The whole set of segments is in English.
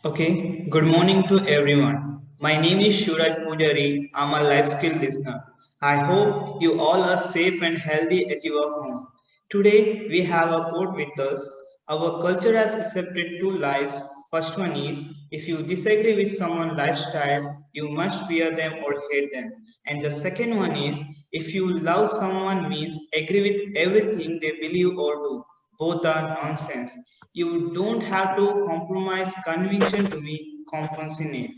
Okay, good morning to everyone. My name is Shuraj Pujari. I'm a life skill listener. I hope you all are safe and healthy at your home. Today we have a quote with us. Our culture has accepted two lies. First one is if you disagree with someone's lifestyle, you must fear them or hate them. And the second one is if you love someone means agree with everything they believe or do. Both are nonsense. You don't have to compromise conviction to be compassionate.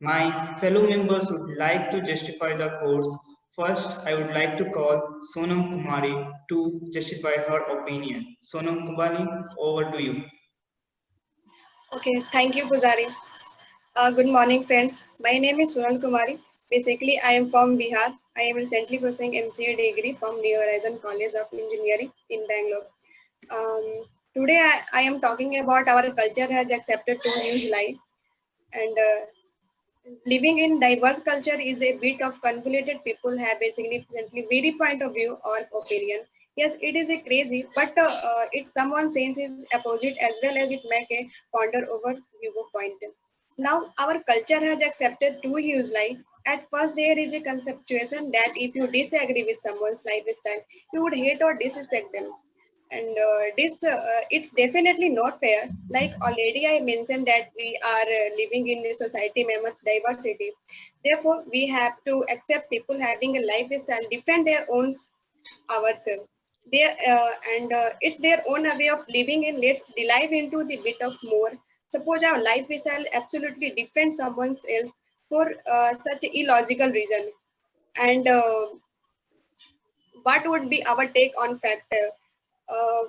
My fellow members would like to justify the course. First, I would like to call Sonam Kumari to justify her opinion. Sonam Kumari, over to you. Okay, thank you, Pujari. Good morning, friends. My name is Sunal Kumari. Basically, I am from Bihar. I am recently pursuing MCA degree from New Horizon College of Engineering in Bangalore. Today, I am talking about our culture has accepted two huge lie, and living in diverse culture is a bit of convoluted. People have a significantly very point of view or opinion. Yes, it is a crazy, but it someone says is opposite as well as it make a ponder over viewpoint. Now our culture has accepted two views like at first there is a conceptuation that if you disagree with someone's lifestyle, you would hate or disrespect them and this it's definitely not fair like already I mentioned that we are living in a society with diversity, therefore we have to accept people having a lifestyle different their own ourselves their it's their own way of living and let's dive into the bit of more. Suppose our lifestyle absolutely different someone else for such illogical reason and what would be our take on uh,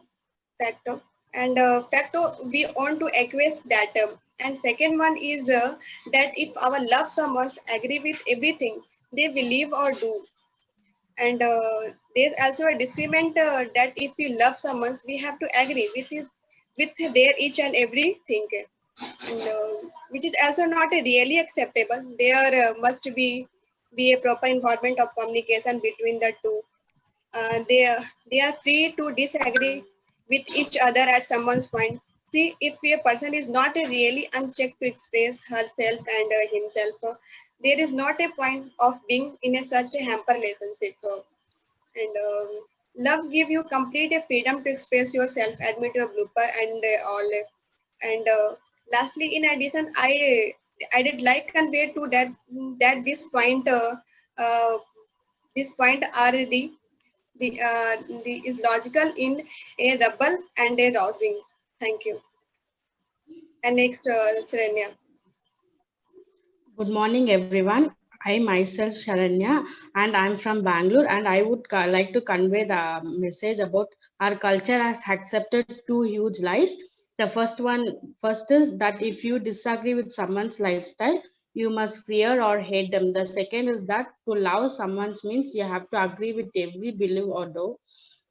factor and factor we want to equate that and second one is that if our love someone agree with everything they believe or do and there's also a disagreement that if we love someone we have to agree with their each and everything and which is also not a really acceptable there must be a proper environment of communication between the two. They are free to disagree with each other at someone's point. See, if a person is not really unchecked to express herself and himself, there is not a point of being in such a hamper relationship. And love give you complete freedom to express yourself, admit your blooper and all. And lastly, in addition, I did like convey to that uh, this point are the is logical in a double and a rousing. Thank you. And next, Serenia. Good morning, everyone. I myself, Sharanya, and I'm from Bangalore, and I would like to convey the message about our culture has accepted two huge lies. The first is that if you disagree with someone's lifestyle, you must fear or hate them. The second is that to love someone means you have to agree with every belief or do,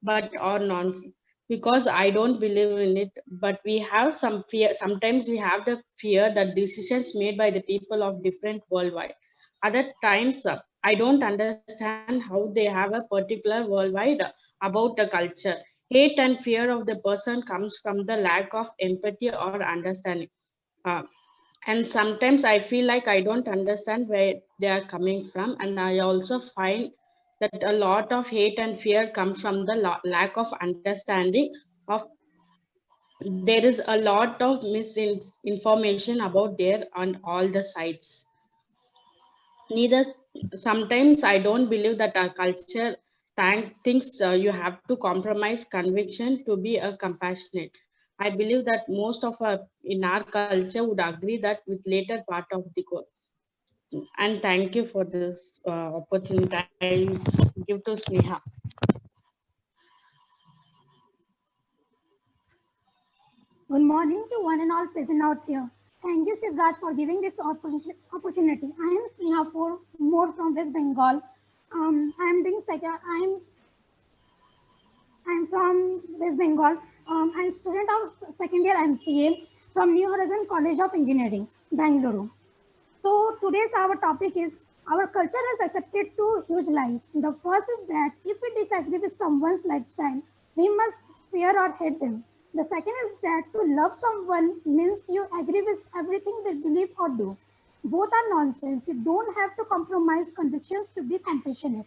but or nonsense because I don't believe in it. But we have some fear. Sometimes we have the fear that decisions made by the people of different worldwide. Other times, I don't understand how they have a particular worldwide about the culture. Hate and fear of the person comes from the lack of empathy or understanding. Uh, and sometimes I feel like I don't understand where they are coming from, and I also find that a lot of hate and fear comes from the lack of understanding of there is a lot of misinformation about there on all the sides. Neither sometimes I don't believe that our culture thinks you have to compromise conviction to be a compassionate. I believe that most of our in our culture would agree that with later part of the course. And thank you for this opportunity. I give to Sneha. Good morning to one and all present out here. Thank you, Sivraj, for giving this opportunity. I am Sneha for more from West Bengal. I am doing second. I'm from West Bengal. I'm student of second year MCA from New Horizon College of Engineering, Bangalore. So today's our topic is our culture has accepted two huge lies. The first is that if we disagree with someone's lifestyle, we must fear or hate them. The second is that to love someone means you agree with everything they believe or do. Both are nonsense. You don't have to compromise convictions to be compassionate.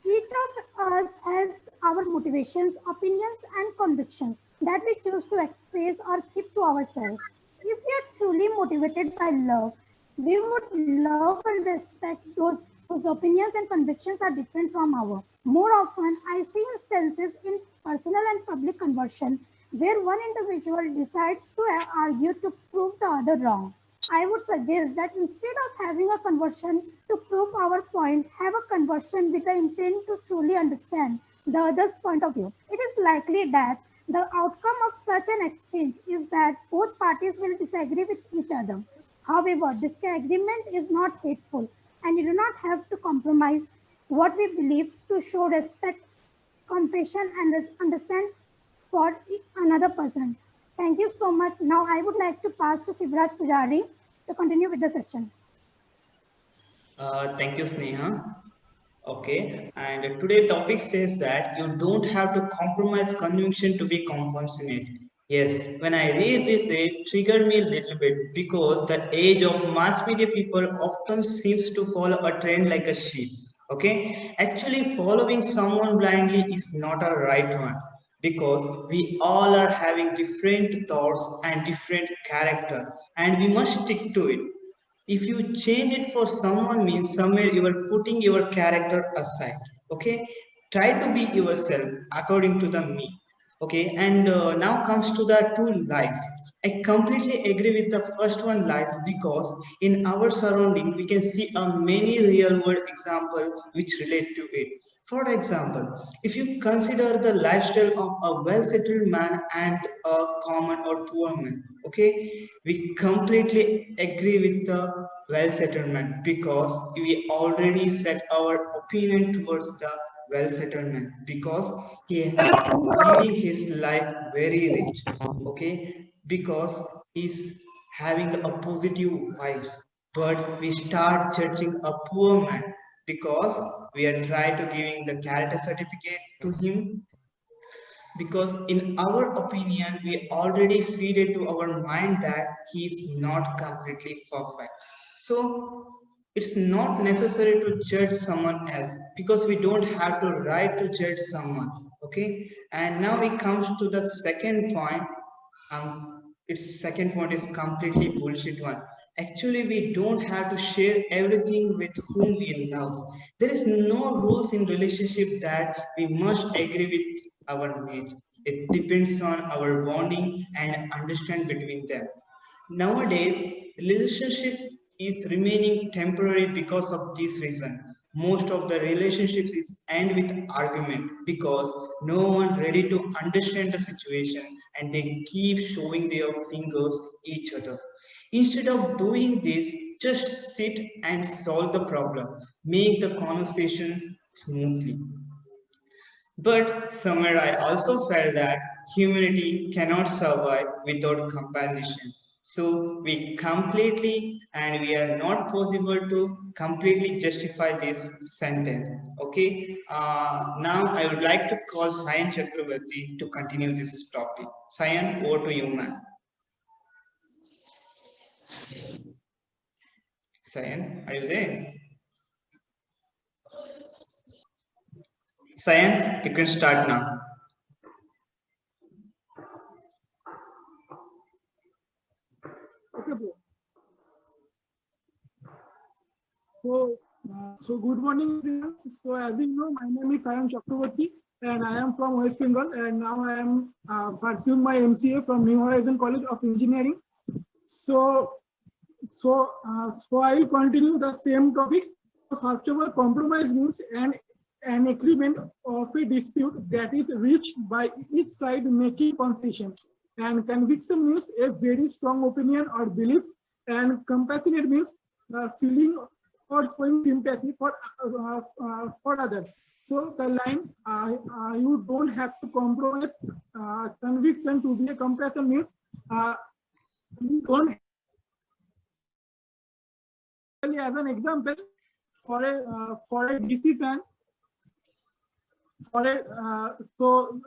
Each of us has our motivations, opinions, and convictions that we choose to express or keep to ourselves. If we are truly motivated by love, we would love and respect those whose opinions and convictions are different from ours. More often, I see instances in personal and public conversion where one individual decides to argue to prove the other wrong. I would suggest that instead of having a conversion to prove our point, have a conversion with the intent to truly understand the other's point of view. It is likely that the outcome of such an exchange is that both parties will disagree with each other. However, disagreement is not hateful, and you do not have to compromise what we believe to show respect, compassion, and understand for another person. Thank you so much. Now I would like to pass to Sivraj Pujari to continue with the session. Thank you, Sneha. Okay, and today topic says that you don't have to compromise conviction to be compassionate. Yes, when I read this, it triggered me a little bit because the age of mass media people often seems to follow a trend like a sheep. Okay, actually following someone blindly is not a right one because we all are having different thoughts and different character, and we must stick to it. If you change it for someone means somewhere you are putting your character aside. Okay, try to be yourself according to the me. Okay, and now comes to the two lies. I completely agree with the first one lies because in our surrounding we can see a many real world example which relate to it. For example, if you consider the lifestyle of a well settled man and a common or poor man, okay, we completely agree with the well settlement because we already set our opinion towards the well settlement because he is leading his life very rich. Okay, because he's having a positive vibes, but we start judging a poor man because we are trying to giving the character certificate to him because in our opinion we already feed it to our mind that he is not completely perfect. So it's not necessary to judge someone else because we don't have to right to judge someone. Okay, and now it comes to the second point. Its second point is completely bullshit one. Actually, we don't have to share everything with whom we love. There is no rules in relationship that we must agree with our mate. It depends on our bonding and understand between them. Nowadays, relationship is remaining temporary because of this reason. Most of the relationships is end with argument because no one ready to understand the situation and they keep showing their fingers each other. Instead of doing this, just sit and solve the problem. Make the conversation smoothly. But somewhere I also felt that humanity cannot survive without compassion. So we completely and we are not possible to completely justify this sentence. Okay. Now I would like to call Sayan Chakravarti to continue this topic. Sayan, over to you, man. Sayan, are you there? Sayan, you can start now. Okay, bro. So good morning, everyone. So as you know, my name is Sayan Chakravarti, and I am from West Bengal, and now I am pursuing my MCA from New Horizon College of Engineering. So, so I will continue the same topic. First of all, compromise means an agreement of a dispute that is reached by each side making concession. And conviction means a very strong opinion or belief, and compassionate means feeling or showing sympathy for others. So the line you don't have to compromise conviction to be a compassion means you don't. As an example, for a DC fan, for a so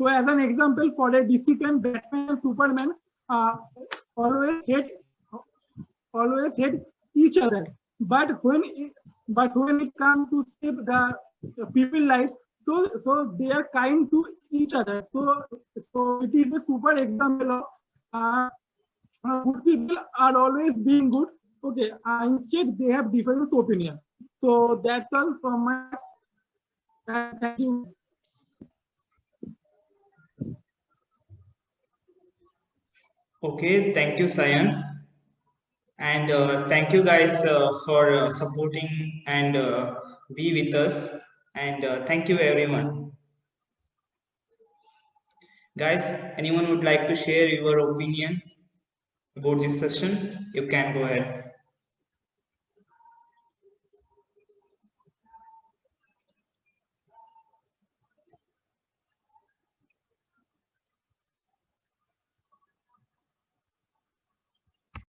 as an example, for a DC fan, Batman and Superman always hate each other. But when it comes to save the people life, so they are kind to each other. So it is a super example of good people are always being good. Okay, instead they have different opinion. So that's all from my. Thank you. Okay, thank you, Sayan. And thank you guys for supporting and be with us. And thank you, everyone. Guys, anyone would like to share your opinion about this session? You can go ahead.